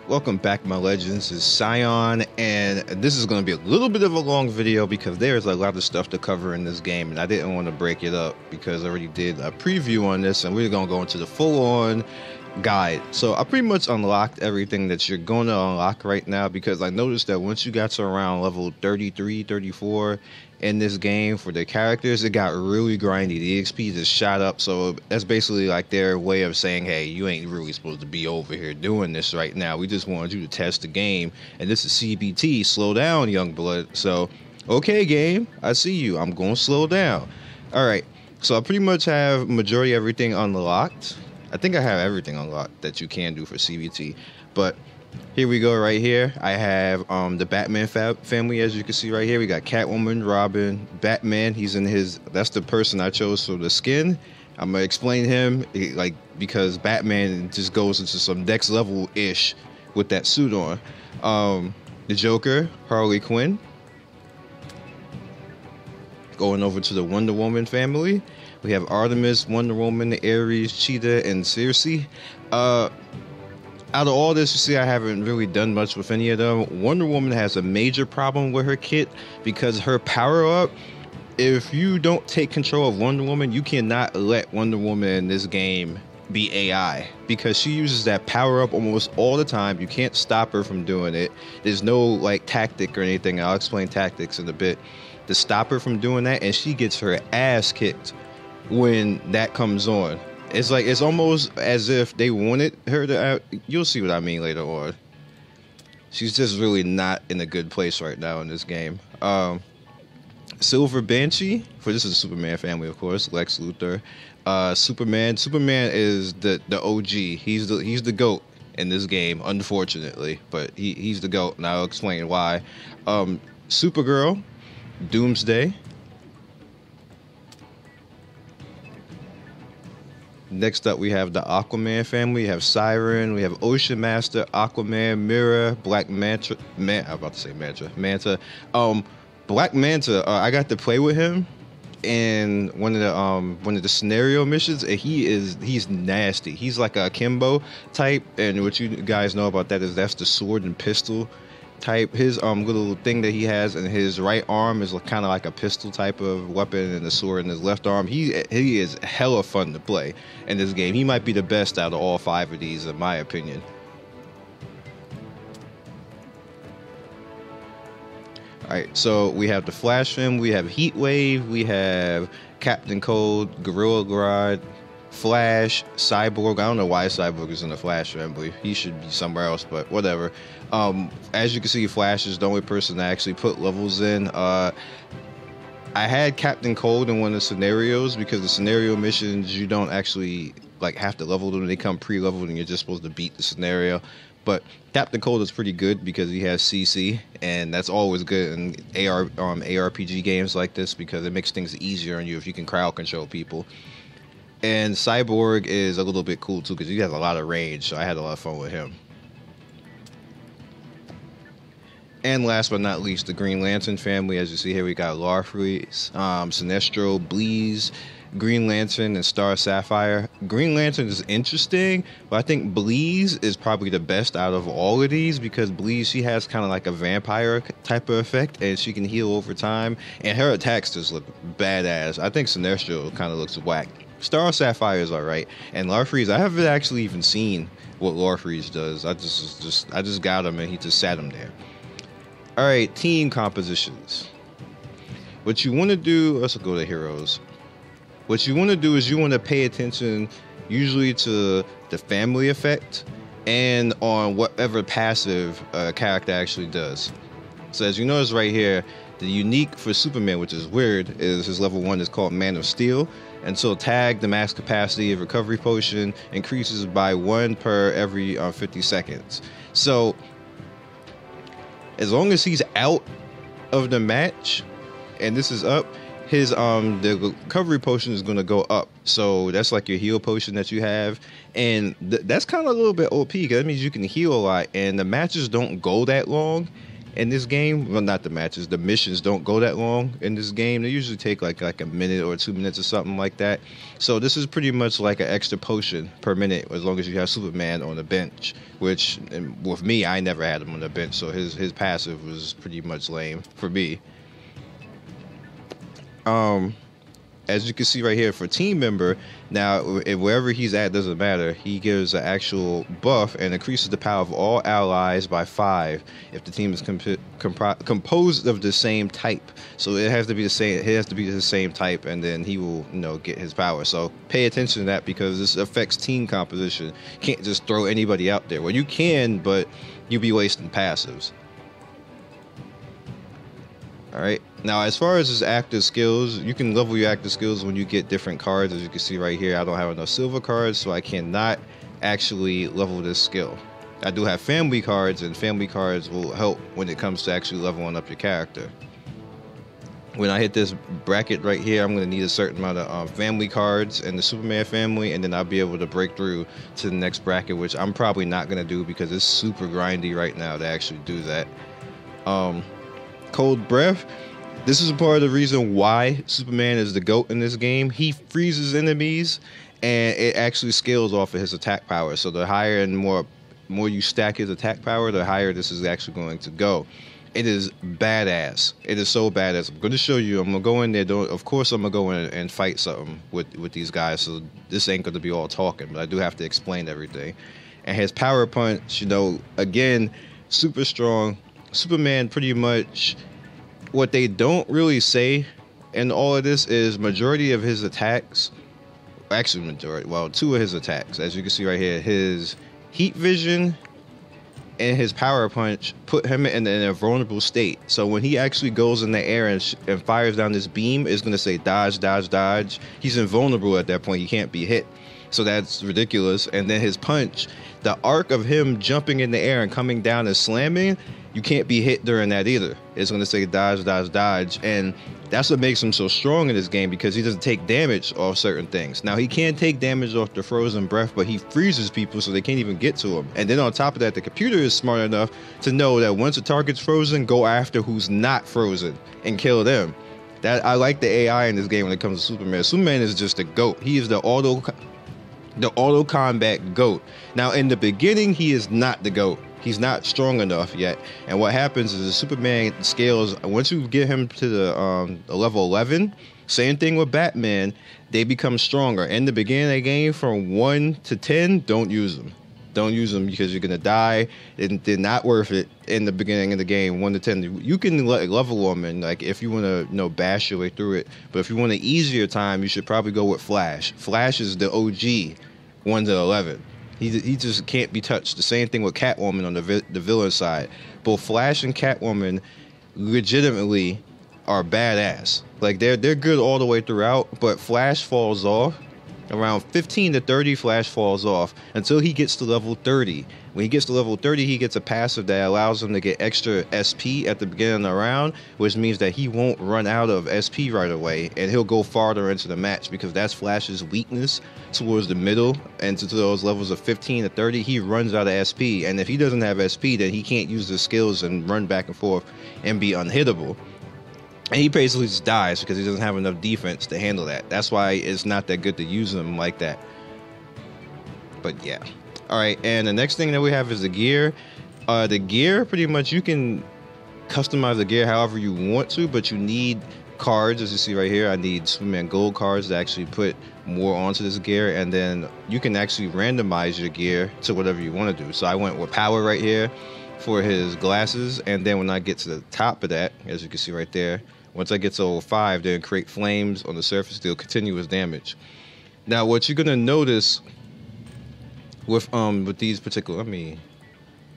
Welcome back, my legends. It's Scion, and this is going to be a little bit of a long video because there's a lot of stuff to cover in this game, and I didn't want to break it up because I already did a preview on this, and we're going to go into the full-on guide. So I pretty much unlocked everything that you're going to unlock right now, because I noticed that once you got to around level 33, 34 in this game for the characters, it got really grindy. The XP just shot up, so that's basically like their way of saying, hey, you ain't really supposed to be over here doing this right now. We just wanted you to test the game, and this is CBT. Slow down, young blood. So okay, game, I see you. I'm going to slow down. All right, so I pretty much have majority everything unlocked. I think I have everything unlocked that you can do for CBT, but here we go. Right here I have the Batman family. As you can see right here, we got Catwoman, Robin, Batman. He's in his, that's the person I chose for the skin. I'm gonna explain him, like, because Batman just goes into some next level ish with that suit on. The Joker, Harley Quinn. Going over to the Wonder Woman family, we have Artemis, Wonder Woman, Ares, Cheetah, and Circe. Out of all this, you see, I haven't really done much with any of them. Wonder Woman has a major problem with her kit because her power-up, if you don't take control of Wonder Woman, you cannot let Wonder Woman in this game be AI, because she uses that power-up almost all the time. You can't stop her from doing it. There's no, like, tactic or anything. I'll explain tactics in a bit to stop her from doing that, and she gets her ass kicked when that comes on. It's like, it's almost as if they wanted her to, you'll see what I mean later on. She's just really not in a good place right now in this game. Silver Banshee, for this is the Superman family, of course, Lex Luthor. Superman is the OG. He's the GOAT in this game, unfortunately, but he's the GOAT, and I'll explain why. Supergirl, Doomsday. Next up, we have the Aquaman family. We have Siren, we have Ocean Master, Aquaman, Mirror, Black Manta. I'm about to say Manta. Black Manta. I got to play with him in one of the scenario missions, and he's nasty. He's like a Kimbo type, and what you guys know about that is that's the sword and pistol type. His little thing that he has in his right arm is kind of like a pistol type of weapon, and the sword in his left arm. He is hella fun to play in this game. He might be the best out of all 5 of these, in my opinion. Alright, so we have the Flash film, we have Heatwave, we have Captain Cold, Gorilla Grodd, Flash, Cyborg. I don't know why Cyborg is in the Flash family. He should be somewhere else, but whatever. As you can see, Flash is the only person that actually put levels in. I had Captain Cold in one of the scenarios, because the scenario missions, you don't actually like have to level them. They come pre-leveled, and you're just supposed to beat the scenario. But Captain Cold is pretty good because he has CC, and that's always good in ARPG games like this, because it makes things easier on you if you can crowd control people. And Cyborg is a little bit cool too, because he has a lot of range, so I had a lot of fun with him. And last but not least, the Green Lantern family. As you see here, we got Larfleeze, Sinestro, Bleeze, Green Lantern, and Star Sapphire. Green Lantern is interesting, but I think Bleeze is probably the best out of all of these, because Bleeze, she has kind of like a vampire type of effect, and she can heal over time, and her attacks just look badass. I think Sinestro kind of looks whack. Star Sapphire is alright, and Larfleeze, I haven't actually even seen what Larfleeze does. I just got him, and he just sat him there. Alright, team compositions. What you want to do, let's go to heroes. What you want to do is you want to pay attention usually to the family effect and on whatever passive a character actually does. So as you notice right here, the unique for Superman, which is weird, is his level 1 is called Man of Steel. And so tag, the max capacity of recovery potion increases by 1 per every 50 seconds. So as long as he's out of the match and this is up, his the recovery potion is going to go up. So that's like your heal potion that you have, and that's kind of a little bit OP, because that means you can heal a lot, and the matches don't go that long, in this game. Well, not the matches. The missions don't go that long in this game. They usually take like a minute or 2 minutes or something like that. So this is pretty much like an extra potion per minute as long as you have Superman on the bench. Which, and with me, I never had him on the bench, so his passive was pretty much lame for me. As you can see right here, for team member, now wherever he's at doesn't matter. He gives an actual buff and increases the power of all allies by 5 if the team is composed of the same type. So it has to be the same. It has to be the same type, and then he will, get his power. So pay attention to that because this affects team composition. You can't just throw anybody out there. Well, you can, but you'll be wasting passives. Alright, now as far as his active skills, you can level your active skills when you get different cards. As you can see right here, I don't have enough silver cards, so I cannot actually level this skill. I do have family cards, and family cards will help when it comes to actually leveling up your character. When I hit this bracket right here, I'm going to need a certain amount of family cards in the Superman family, and then I'll be able to break through to the next bracket, which I'm probably not going to do because it's super grindy right now to actually do that. Cold breath. This is part of the reason why Superman is the GOAT in this game. He freezes enemies, and it actually scales off of his attack power. So the higher and more you stack his attack power, the higher this is actually going to go. It is badass. It is so badass. I'm going to show you. I'm going to go in there. Of course, I'm going to go in and fight something with these guys. So this ain't going to be all talking, but I do have to explain everything. And his power punch, again, super strong. Superman pretty much, what they don't really say in all of this is majority of his attacks, actually majority, well, 2 of his attacks, as you can see right here, his heat vision and his power punch put him in a vulnerable state. So when he actually goes in the air and fires down this beam, it's going to say dodge, dodge, dodge. He's invulnerable at that point. He can't be hit. So that's ridiculous. And then his punch, the arc of him jumping in the air and coming down and slamming, you can't be hit during that either. It's going to say dodge, dodge, dodge. And that's what makes him so strong in this game, because he doesn't take damage off certain things. Now, he can take damage off the frozen breath, but he freezes people so they can't even get to him. And then on top of that, the computer is smart enough to know that once a target's frozen, go after who's not frozen and kill them. I like the AI in this game when it comes to Superman. Superman is just a GOAT. He is the auto combat GOAT. Now, in the beginning, he is not the GOAT. He's not strong enough yet. And what happens is the Superman scales, once you get him to the level 11, same thing with Batman, they become stronger. In the beginning of the game, from 1 to 10, don't use them. Don't use them because you're going to die. They're not worth it in the beginning of the game, 1 to 10. You can level them, and if you want to bash your way through it. But if you want an easier time, you should probably go with Flash. Flash is the OG 1 to 11. He just can't be touched. The same thing with Catwoman on the villain side. Both Flash and Catwoman legitimately are badass. They're good all the way throughout, but Flash falls off. Around 15 to 30, Flash falls off until he gets to level 30. When he gets to level 30, he gets a passive that allows him to get extra SP at the beginning of the round, which means that he won't run out of SP right away, and he'll go farther into the match because that's Flash's weakness towards the middle, and to those levels of 15 to 30, he runs out of SP, and if he doesn't have SP, then he can't use his skills and run back and forth and be unhittable. And he basically just dies because he doesn't have enough defense to handle that. That's why it's not that good to use him like that. But yeah. Alright, and the next thing that we have is the gear. The gear, pretty much you can customize the gear however you want to, but you need cards. As you see right here, I need Superman Gold cards to actually put more onto this gear, and then you can actually randomize your gear to whatever you want to do. So I went with power right here for his glasses, and then when I get to the top of that, as you can see right there, once I get to level 5, then create flames on the surface, deal continuous damage. Now what you're gonna notice with these particular, let me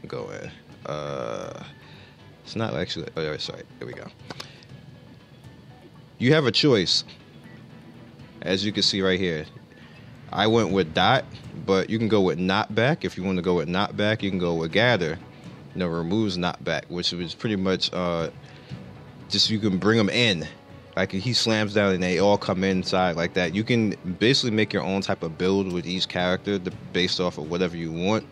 go in, it's not actually, oh sorry, there we go. You have a choice, as you can see right here. I went with dot, but you can go with knockback. If you want to go with knockback, you can go with gather. Removes knockback, which is pretty much just you can bring them in. He slams down and they all come inside like that. You can basically make your own type of build with each character based off of whatever you want.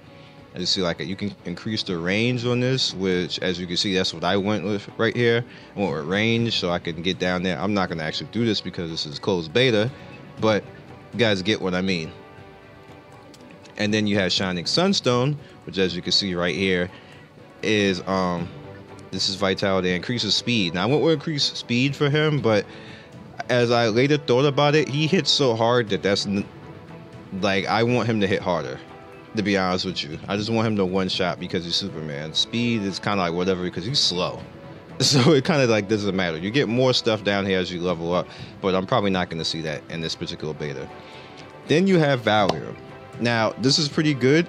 As you see, like you can increase the range on this, which as you can see, that's what I went with right here. I went with range so I can get down there. I'm not gonna actually do this because this is closed beta, but you guys get what I mean. And then you have Shining Sunstone, which as you can see right here is this is vitality, increases speed. Now I went with increased speed for him, but as I later thought about it, he hits so hard that that's like I want him to hit harder. To be honest with you, I just want him to one shot because he's Superman. Speed is kind of like whatever because he's slow, so it kind of like doesn't matter. You get more stuff down here as you level up, but I'm probably not going to see that in this particular beta. Then you have Valium. Now this is pretty good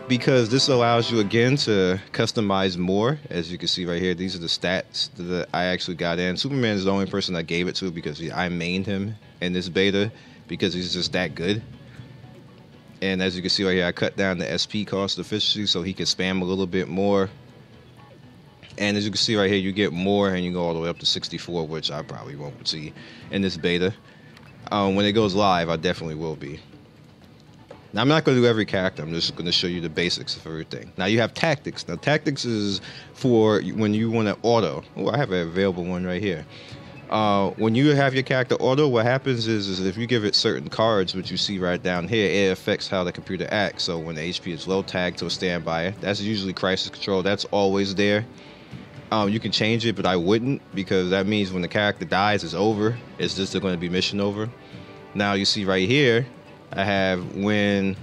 because this allows you again to customize more. As you can see right here, these are the stats that I actually got in. Superman is the only person I gave it to because I mained him in this beta because he's just that good. And as you can see right here, I cut down the SP cost efficiency so he can spam a little bit more. And as you can see right here, you get more and you go all the way up to 64, which I probably won't see in this beta. When it goes live, I definitely will be. Now, I'm not going to do every character. I'm just going to show you the basics of everything. Now, you have tactics. Now, tactics is for when you want to auto. Oh, I have an available one right here. When you have your character auto, what happens is if you give it certain cards, which you see right down here, it affects how the computer acts. So when the HP is low, tag to a standby. That's usually crisis control. That's always there. You can change it, but I wouldn't because that means when the character dies, it's over. It's just going to be mission over. Now you see right here, I have when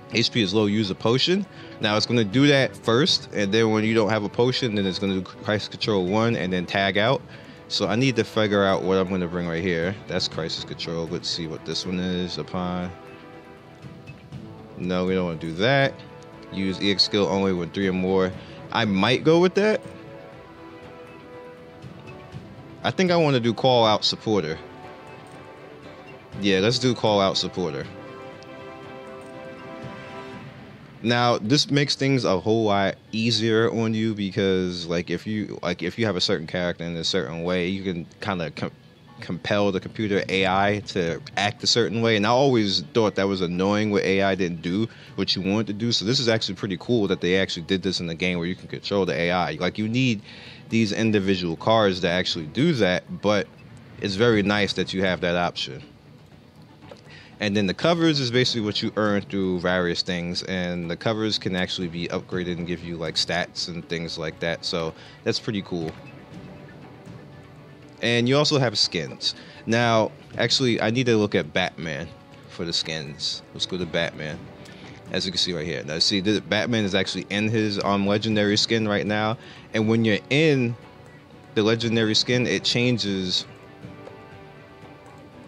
HP is low, use a potion. Now it's going to do that first, and then when you don't have a potion, then it's going to do crisis control 1 and then tag out. So I need to figure out what I'm going to bring right here. That's crisis control. Let's see what this one is. Upon. No, we don't want to do that. Use EX skill only with 3 or more. I might go with that. I think I want to do call out supporter. Yeah, let's do call out supporter. Now this makes things a whole lot easier on you because if you have a certain character in a certain way, you can kind of compel the computer AI to act a certain way. And I always thought that was annoying when AI didn't do what you wanted to do. So this is actually pretty cool that they actually did this in the game where you can control the AI. Like you need these individual cards to actually do that, but it's very nice that you have that option. And then the covers is basically what you earn through various things, and the covers can actually be upgraded and give you like stats and things like that. So that's pretty cool. And you also have skins. Now, actually, I need to look at Batman for the skins. Let's go to Batman. As you can see right here. Now, see, Batman is actually in his legendary skin right now. And when you're in the legendary skin, it changes.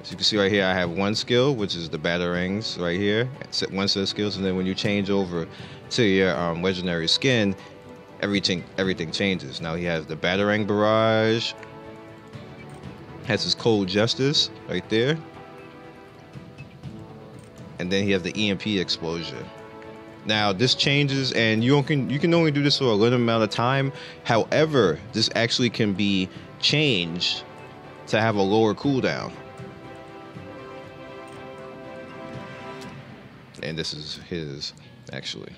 As you can see right here, I have one skill, which is the Batarangs right here. One set of skills, and then when you change over to your legendary skin, everything changes. Now he has the Batarang Barrage. Has his Cold Justice right there. And then he has the EMP Explosion. Now this changes, and you can only do this for a limited amount of time. However, this actually can be changed to have a lower cooldown. And this is his, actually.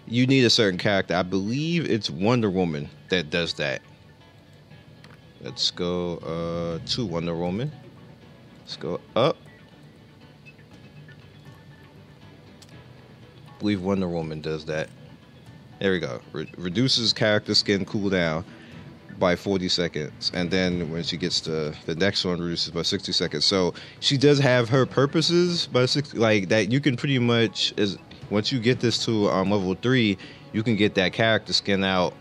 You need a certain character. I believe it's Wonder Woman that does that. Let's go to Wonder Woman. Let's go up. I believe Wonder Woman does that. There we go. Reduces character skin cooldown by 40 seconds, and then when she gets to the next one, reduces by 60 seconds. So she does have her purposes by 60, like that. You can pretty much, once you get this to level 3, you can get that character skin out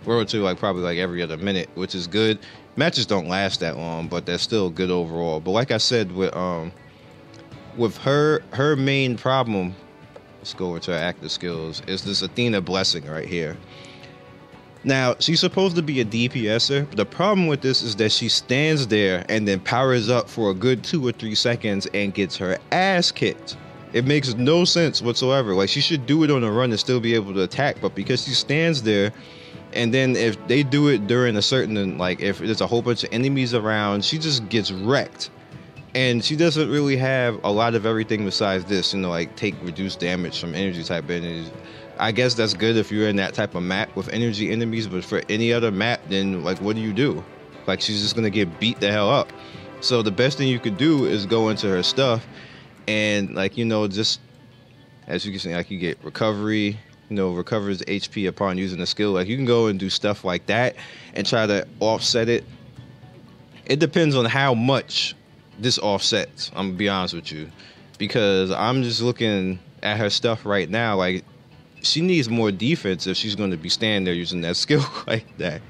or two, like probably like every other minute, which is good. Matches don't last that long, but that's still good overall. But like I said, with her main problem, let's go over to her active skills, is this Athena blessing right here. Now, she's supposed to be a DPSer, but the problem with this is that she stands there and then powers up for a good 2 or 3 seconds and gets her ass kicked. It makes no sense whatsoever. Like, she should do it on a run and still be able to attack, but because she stands there, and then if they do it during a certain, like, if there's a whole bunch of enemies around, she just gets wrecked. And she doesn't really have a lot of everything besides this, like take reduced damage from energy type enemies. I guess that's good if you're in that type of map with energy enemies, but for any other map, then like what do? Like she's just gonna get beat the hell up. So the best thing you could do is go into her stuff and like, just as you can see, like you get recovery, recovers HP upon using a skill. Like you can go and do stuff like that and try to offset it. It depends on how much this offsets, I'm gonna be honest with you, because I'm just looking at her stuff right now. Like she needs more defense if she's going to be standing there using that skill like that,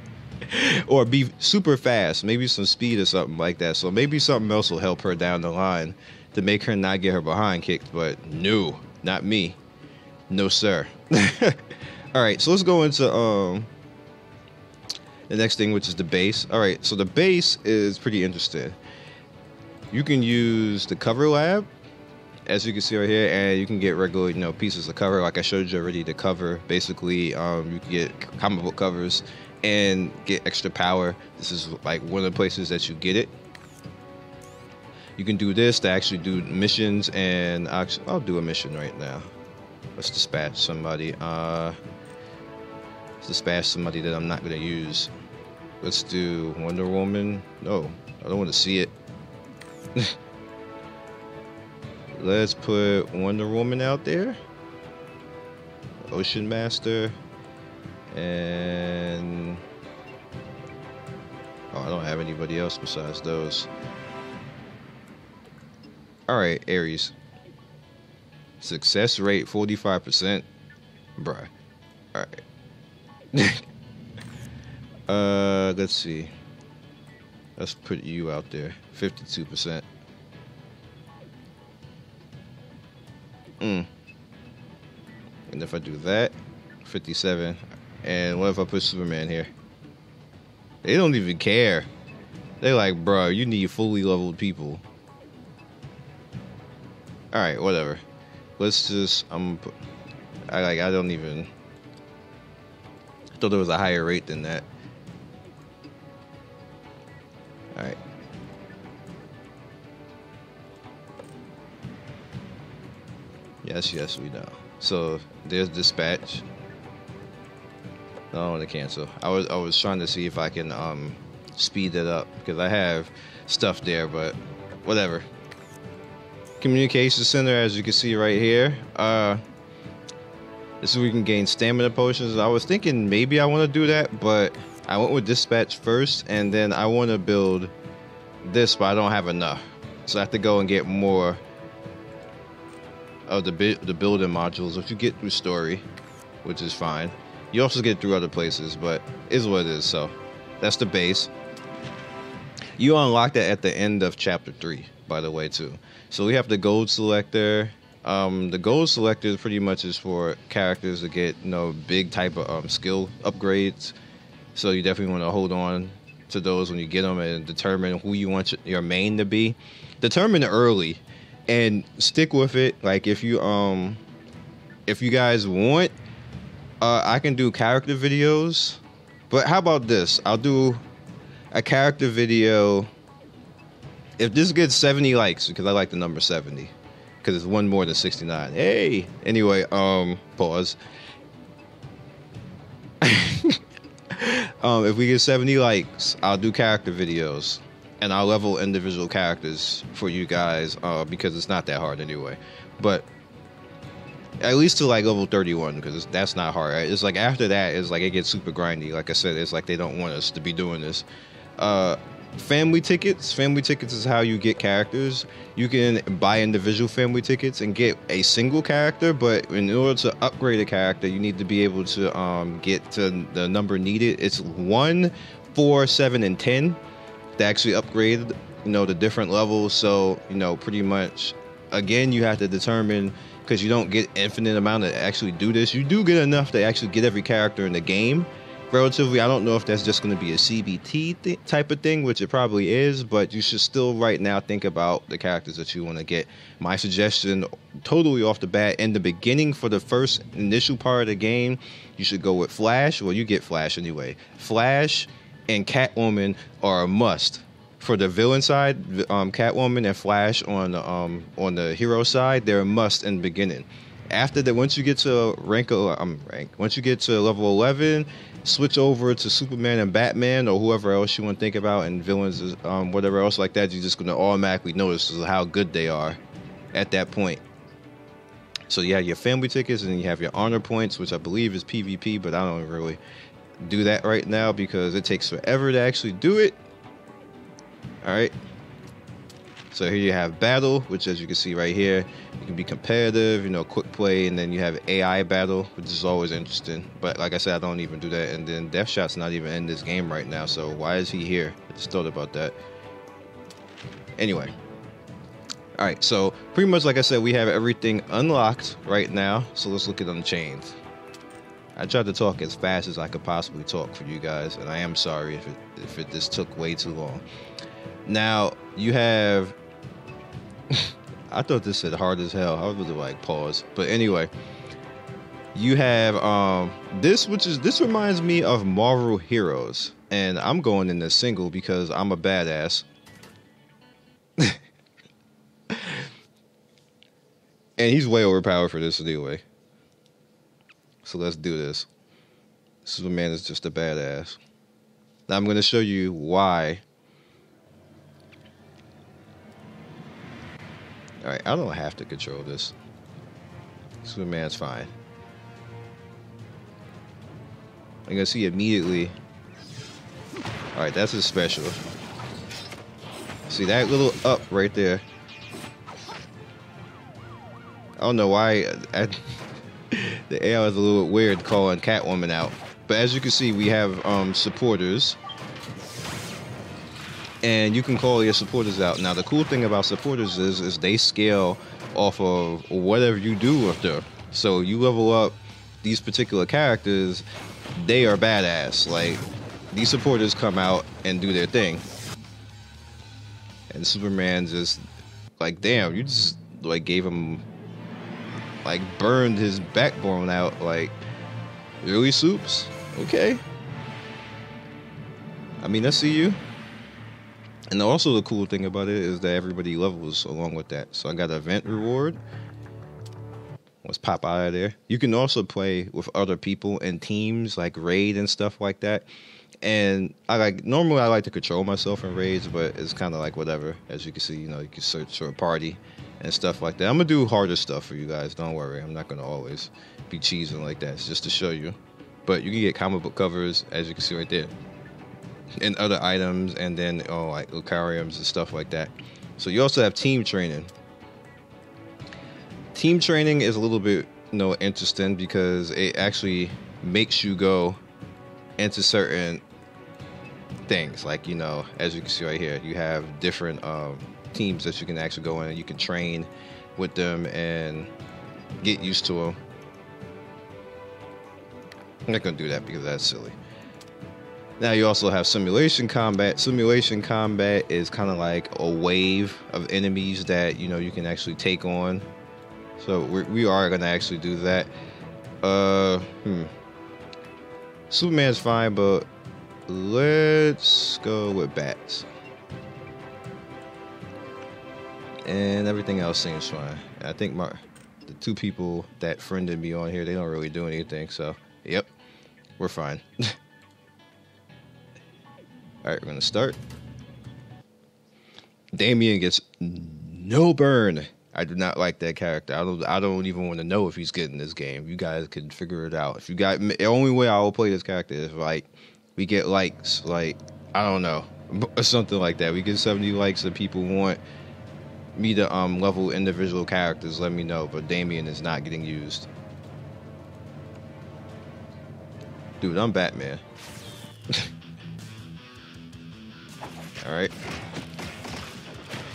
or be super fast, maybe some speed or something like that. So maybe something else will help her down the line to make her not get her behind kicked. But no, not me, no sir. All right, so let's go into the next thing, which is the base. All right, so the base is pretty interesting. You can use the cover lab, as you can see right here, and you can get regular, pieces of cover. Like I showed you already, the cover. Basically, you can get comic book covers and get extra power. This is like one of the places that you get it. You can do this to actually do missions, and I'll do a mission right now. Let's dispatch somebody. Let's dispatch somebody that I'm not gonna use. Let's do Wonder Woman. No, I don't want to see it. Let's put Wonder Woman out there, Ocean Master, and I don't have anybody else besides those. Alright, Aries. Success rate 45%. Bruh. Alright. Let's see. Let's put you out there. 52%. And if I do that, 57. And what if I put Superman here? They don't even care. They're like, bro, you need fully leveled people. All right, whatever. Let's just I don't even. I thought there was a higher rate than that. All right. Yes, we know. So there's dispatch. No, I want to cancel. I was trying to see if I can speed it up because I have stuff there, but whatever. Communication center, as you can see right here. This is where we can gain stamina potions. I was thinking maybe I want to do that, but I went with dispatch first, and then I want to build this, but I don't have enough, so I have to go and get more of the building modules, which you get through story, which is fine. You also get through other places, but is what it is. So that's the base. You unlock that at the end of chapter 3, by the way, too. So we have the gold selector. The gold selector pretty much is for characters to get big type of skill upgrades. So you definitely want to hold on to those when you get them and determine who you want your main to be. Determine it early and stick with it. Like if you guys want, I can do character videos, but how about this? I'll do a character video if this gets 70 likes, because I like the number 70 because it's one more than 69. Hey, anyway, pause. If we get 70 likes, I'll do character videos and I'll level individual characters for you guys, because it's not that hard anyway. But at least to like level 31, because that's not hard. It's like after that, it's like it gets super grindy. Like I said, it's like they don't want us to be doing this. Family tickets. Family tickets is how you get characters. You can buy individual family tickets and get a single character, but in order to upgrade a character, you need to be able to get to the number needed. It's 1, 4, 7, and 10 to actually upgrade, the different levels. So, pretty much, again, you have to determine, because you don't get infinite amount to actually do this. You do get enough to actually get every character in the game. Relatively, I don't know if that's just going to be a CBT type of thing, which it probably is, but you should still right now think about the characters that you want to get. My suggestion, totally off the bat, in the beginning for the first initial part of the game, you should go with Flash. Well, you get Flash anyway. Flash and Catwoman are a must. for the villain side, Catwoman and Flash on the hero side, they're a must in the beginning. After that, once you get to once you get to level 11, switch over to Superman and Batman or whoever else you want to think about, and villains, whatever else like that. You're just gonna automatically notice how good they are at that point. So you have your family tickets and you have your honor points, which I believe is PvP, but I don't really do that right now because it takes forever to actually do it. All right. So here you have battle, which as you can see right here, you can be competitive, you know, quick play, and then you have AI battle, which is always interesting. But like I said, I don't even do that. And then Deathshot's not even in this game right now, so why is he here? I just thought about that. Anyway. All right, so pretty much like I said, we have everything unlocked right now. So let's look at Unchained. I tried to talk as fast as I could possibly talk for you guys, and I am sorry if it just took way too long. Now you have I thought this said hard as hell. I was really like pause. But anyway, you have this reminds me of Marvel Heroes. And I'm going in the single because I'm a badass. And he's way overpowered for this anyway. So let's do this. Superman is just a badass. Now I'm going to show you why. Alright, I don't have to control this. Superman's fine. I'm going to see immediately. Alright, that's his special. See that little up right there? I don't know why the AI was a little bit weird calling Catwoman out. But as you can see, we have supporters. And you can call your supporters out. Now, the cool thing about supporters is they scale off of whatever you do with them. So you level up these particular characters, they are badass. Like, these supporters come out and do their thing. And Superman just, like, damn, you just, like, gave him, like, burned his backbone out. Like, really, Supes? Okay. I mean, I see you. And also the cool thing about it is that everybody levels along with that. So I got an event reward. Let's pop out of there. You can also play with other people in teams like raid and stuff like that. And normally I like to control myself in raids, but it's kind of like whatever. As you can see, you know, you can search for a party and stuff like that. I'm gonna do harder stuff for you guys. Don't worry. I'm not gonna always be cheesing like that. It's just to show you. But you can get comic book covers, as you can see right there, and other items, and then like Lucariums and stuff like that. So you also have team training. Team training is a little bit, you know, interesting because it actually makes you go into certain things. Like, you know, as you can see right here, you have different teams that you can actually go in and you can train with them and get used to them. I'm not gonna do that because that's silly. Now you also have simulation combat. Simulation combat is kind of like a wave of enemies that, you know, you can actually take on. So we are gonna actually do that. Superman's fine, but let's go with bats. And everything else seems fine. I think the two people that friended me on here, they don't really do anything. So, yep, we're fine. Alright, we're gonna start. Damian gets no burn. I do not like that character. I don't even want to know if he's getting this game. You guys can figure it out. If you got, the only way I will play this character is like we get likes, like I don't know, or something like that. We get 70 likes and people want me to level individual characters. Let me know. But Damian is not getting used. Dude, I'm Batman.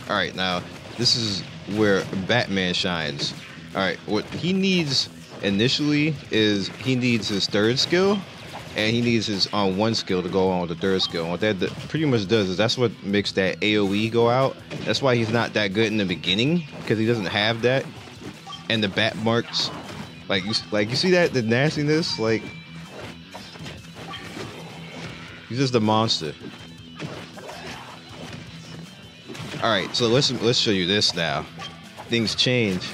Alright, now this is where Batman shines. Alright, what he needs initially is he needs his third skill, and he needs his one skill to go on with the third skill. And what that pretty much does is that's what makes that AoE go out. That's why he's not that good in the beginning, because he doesn't have that. And the bat marks, like you see that, the nastiness, like he's just a monster. All right, so let's show you this now. Things change.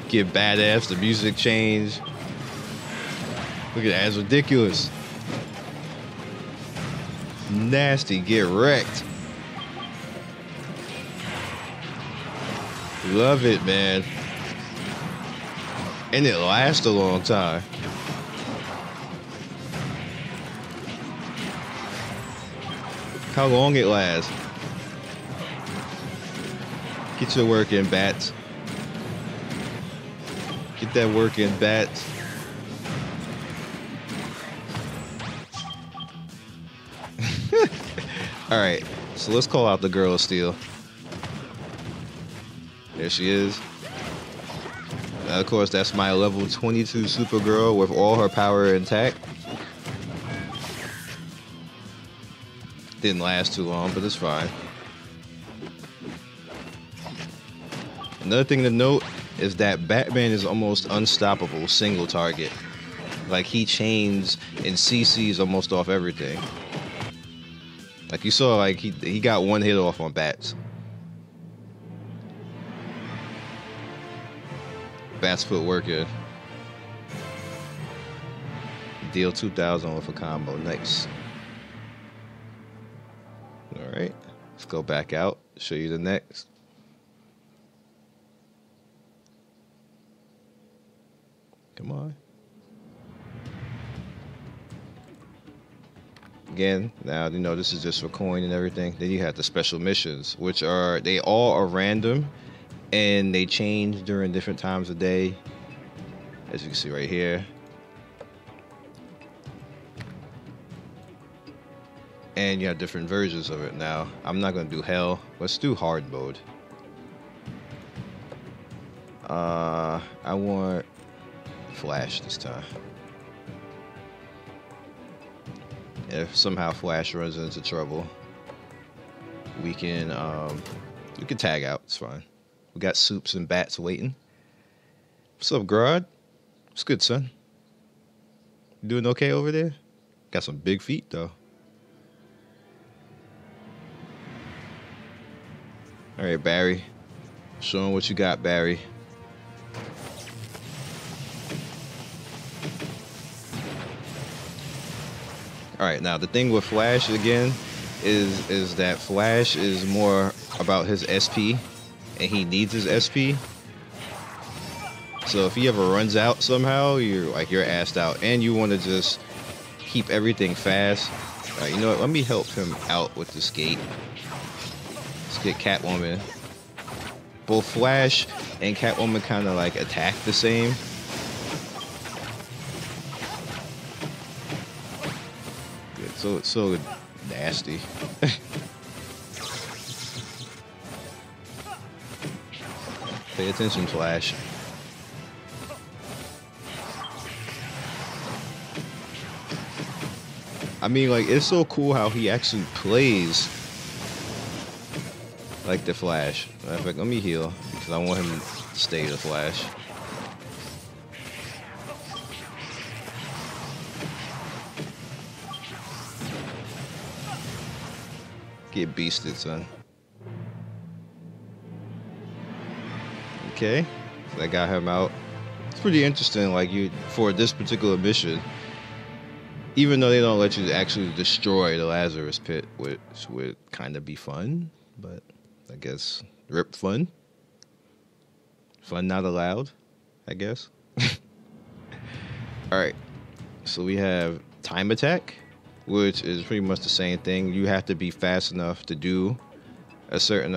Get badass. The music change. Look at that. It's ridiculous. Nasty. Get wrecked. Love it, man. And it lasts a long time. How long it lasts. Get your work in, bats. Get that work in, bats. All right, so let's call out the girl of steel. There she is. Of course, that's my level 22 Supergirl with all her power intact. Didn't last too long, but it's fine. Another thing to note is that Batman is almost unstoppable single target. Like, he chains and CCs almost off everything. Like, you saw, like, he got one hit off on bats. Bats put work in. Deal 2,000 with a combo. Nice. Alright. Let's go back out. Show you the next. Come on. Again, now you know this is just for coin and everything. Then you have the special missions, which are, they all are random and they change during different times of day. As you can see right here. And you have different versions of it now. I'm not gonna do hell. Let's do hard mode. I want Flash this time. If somehow Flash runs into trouble, we can tag out. It's fine. We got soups and bats waiting. What's up, Grodd? What's good, son? You doing okay over there? Got some big feet though. All right, Barry. Show him what you got, Barry. All right, now the thing with Flash again is that Flash is more about his SP, and he needs his SP. So if he ever runs out somehow, you're assed out, and you want to just keep everything fast. All right, you know what? Let me help him out with this gate. Let's get Catwoman. Both Flash and Catwoman kind of like attack the same. It's so nasty. Pay attention, Flash. I mean, like, it's so cool how he actually plays like the Flash. In fact, let me heal because I want him to stay the Flash. Get beasted, son. Okay, so I got him out. It's pretty interesting, like, for this particular mission, even though they don't let you actually destroy the Lazarus Pit, which would kind of be fun, but I guess rip fun. Fun not allowed, I guess. All right, so we have time attack, which is pretty much the same thing. You have to be fast enough to do a certain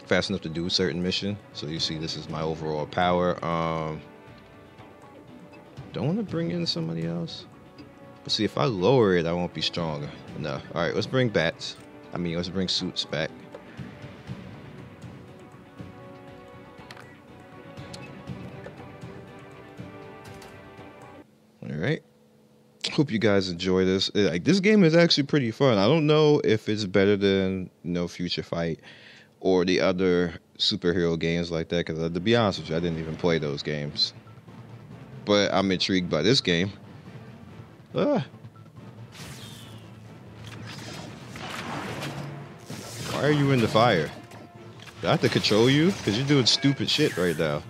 certain mission. So you see, this is my overall power. Don't want to bring in somebody else. But see, if I lower it, I won't be stronger enough. All right, let's bring bats. Let's bring suits back. All right. Hope you guys enjoy this. Like, this game is actually pretty fun. I don't know if it's better than, Future Fight or the other superhero games like that, because to be honest with you, I didn't even play those games. But I'm intrigued by this game. Why are you in the fire? Do I have to control you? Because you're doing stupid shit right now.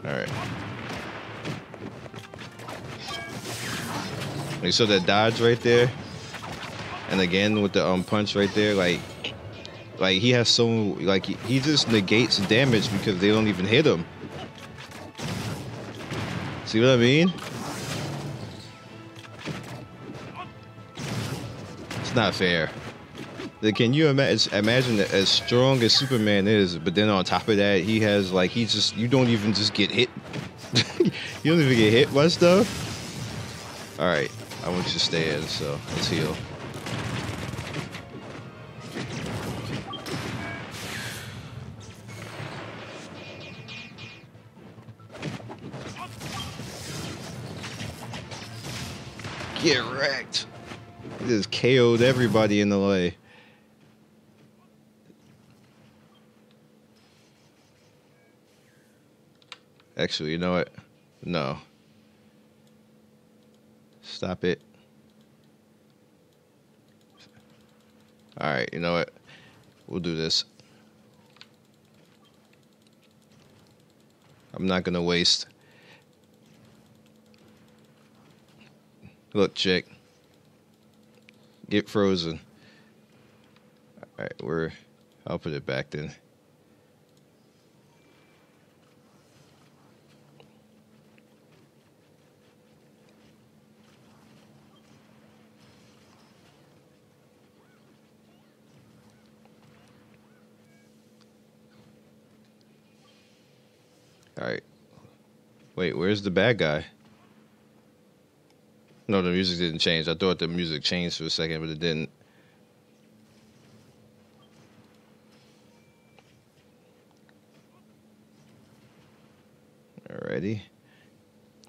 Alright. Like, so that dodge right there. And again with the punch right there, like he has so, like, he just negates damage because they don't even hit him. See what I mean? It's not fair. Like, can you imagine that as strong as Superman is, but then on top of that, he has, like, you don't even just get hit. You don't even get hit by stuff. All right, I want you to stay in, so let's heal. Get wrecked. He just KO'd everybody in the way. Actually, you know what? No. Stop it. Alright, you know what? We'll do this. I'm not gonna waste. Look, chick. Get frozen. Alright, I'll put it back then. Alright. Wait, where's the bad guy? No, the music didn't change. I thought the music changed for a second, but it didn't. Alrighty.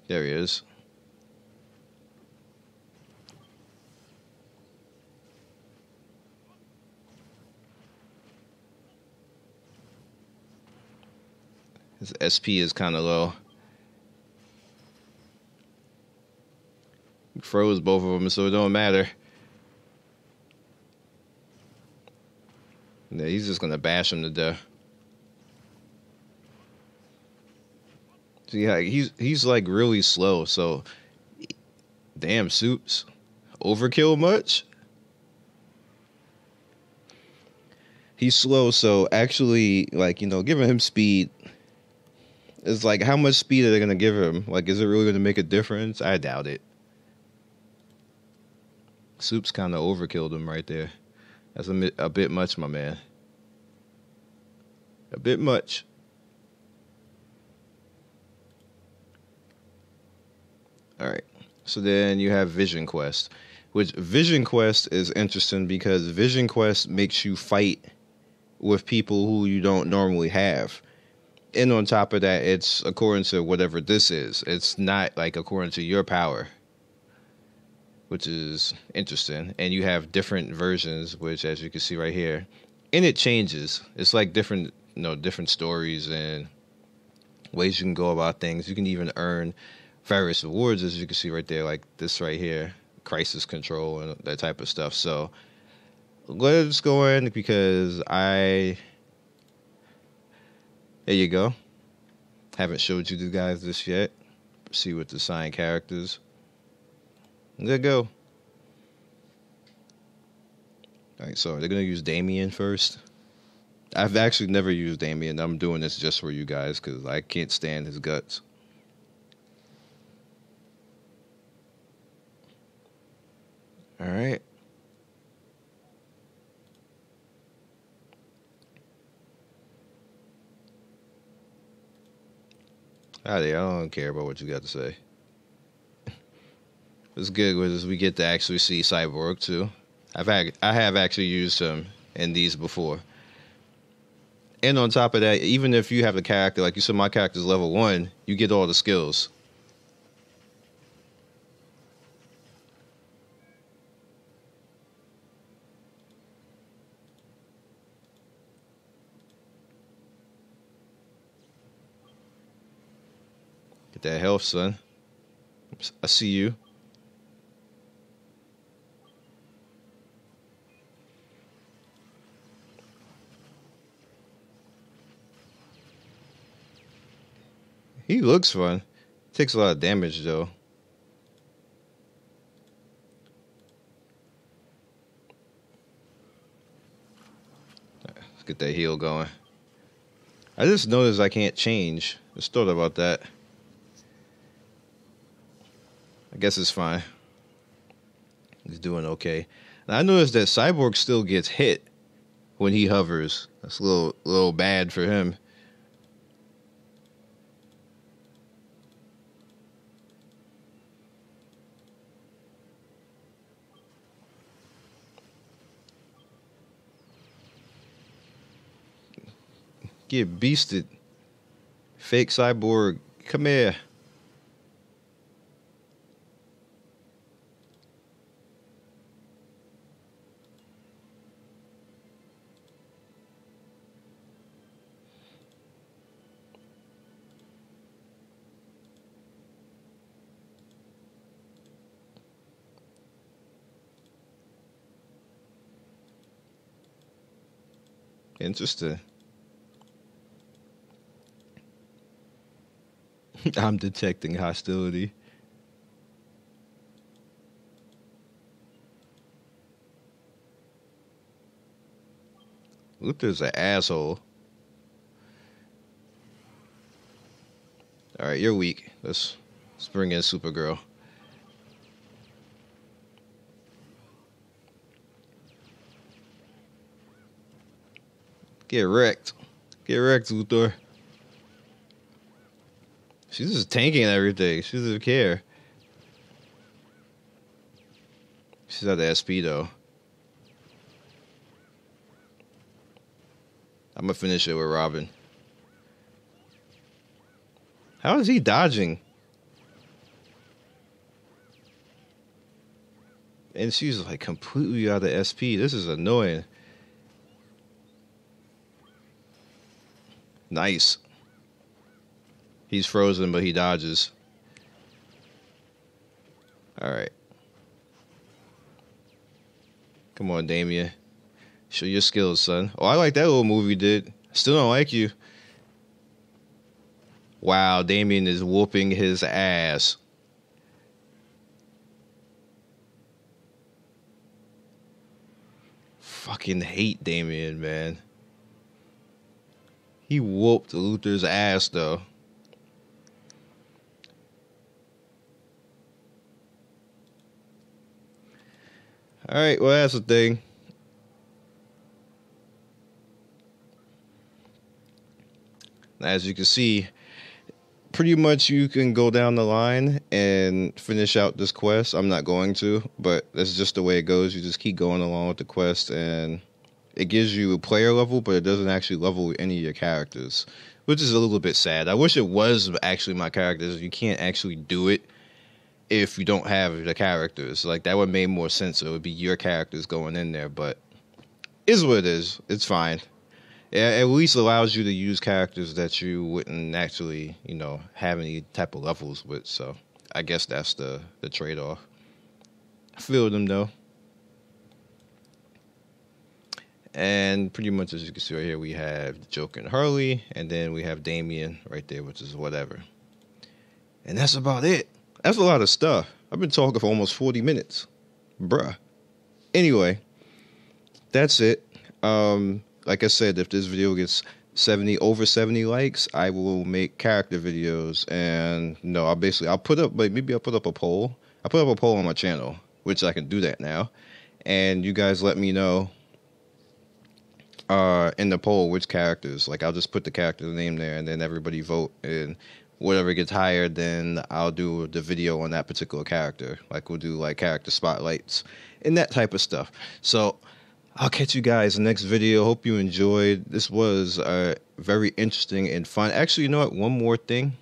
There he is. His SP is kind of low. Froze both of them, so it don't matter. Yeah, he's just gonna bash him to death. See, yeah, he's like really slow. So, damn, Suits, overkill much? He's slow, so actually, like, you know, giving him speed is like, how much speed are they gonna give him? Like, is it really gonna make a difference? I doubt it. Soup's kind of overkilled him right there. That's a bit much, my man. A bit much. All right. So then you have Vision Quest, which Vision Quest is interesting because Vision Quest makes you fight with people who you don't normally have. And on top of that, it's according to whatever this is. It's not like according to your power, which is interesting. And you have different versions, which, as you can see right here, and it changes. It's like different, you know, different stories and ways you can go about things. You can even earn various rewards, as you can see right there, like this right here, crisis control and that type of stuff. So let's go in because there you go. Haven't showed you the guys this yet. See with the signed characters. There you go. Alright, so they're going to use Damien first. I've actually never used Damien. I'm doing this just for you guys because I can't stand his guts. Alright. I don't care about what you got to say. What's good is we get to actually see Cyborg too. I have actually used him in these before. And on top of that, even if you have a character, like you said, my character's level 1, you get all the skills. Get that health, son. I see you. looks fun. Takes a lot of damage though. Let's get that heal going. I just noticed I can't change. Just thought about that. I guess it's fine. He's doing okay. And I noticed that Cyborg still gets hit when he hovers. That's a little bad for him. Get beasted. Fake Cyborg, come here. Interesting. I'm detecting hostility. Luther's an asshole. Alright, you're weak. Let's bring in Supergirl. Get wrecked. Get wrecked, Luthor. She's just tanking everything. She doesn't care. She's at the SP though. I'm gonna finish it with Robin. How is he dodging? And she's like completely out of SP. This is annoying. Nice. He's frozen, but he dodges. Alright. Come on, Damian. Show your skills, son. Oh, I like that little move you did. Still don't like you. Wow, Damian is whooping his ass. Fucking hate Damian, man. He whooped Luther's ass, though. Alright, well, that's the thing. As you can see, pretty much you can go down the line and finish out this quest. I'm not going to, but that's just the way it goes. You just keep going along with the quest, and it gives you a player level, but it doesn't actually level any of your characters, which is a little bit sad. I wish it was actually my characters. You can't actually do it if you don't have the characters. Like, that would make more sense. It would be your characters going in there, but is what it is. It's fine. It at least allows you to use characters that you wouldn't actually, have any type of levels with. So I guess that's the trade-off. I feel them, though. And pretty much, as you can see right here, we have the Joker and Harley, and then we have Damian right there, which is whatever. And that's about it. That's a lot of stuff. I've been talking for almost 40 minutes. Bruh. Anyway, that's it. Like I said, if this video gets over 70 likes, I will make character videos. And no, I'll put up, like, maybe I'll put up a poll. I put up a poll on my channel, which I can do that now. And you guys let me know in the poll which characters. Like, I'll just put the character's name there, and then everybody vote, and whatever gets higher, then I'll do the video on that particular character. Like, we'll do like character spotlights and that type of stuff. So I'll catch you guys in the next video. Hope you enjoyed. This was very interesting and fun. Actually, you know what? One more thing.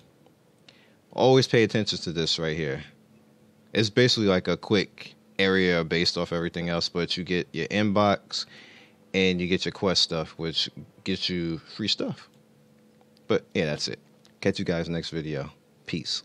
Always pay attention to this right here. It's basically like a quick area based off everything else, but you get your inbox and you get your quest stuff, which gets you free stuff. But yeah, that's it. Catch you guys next video. Peace.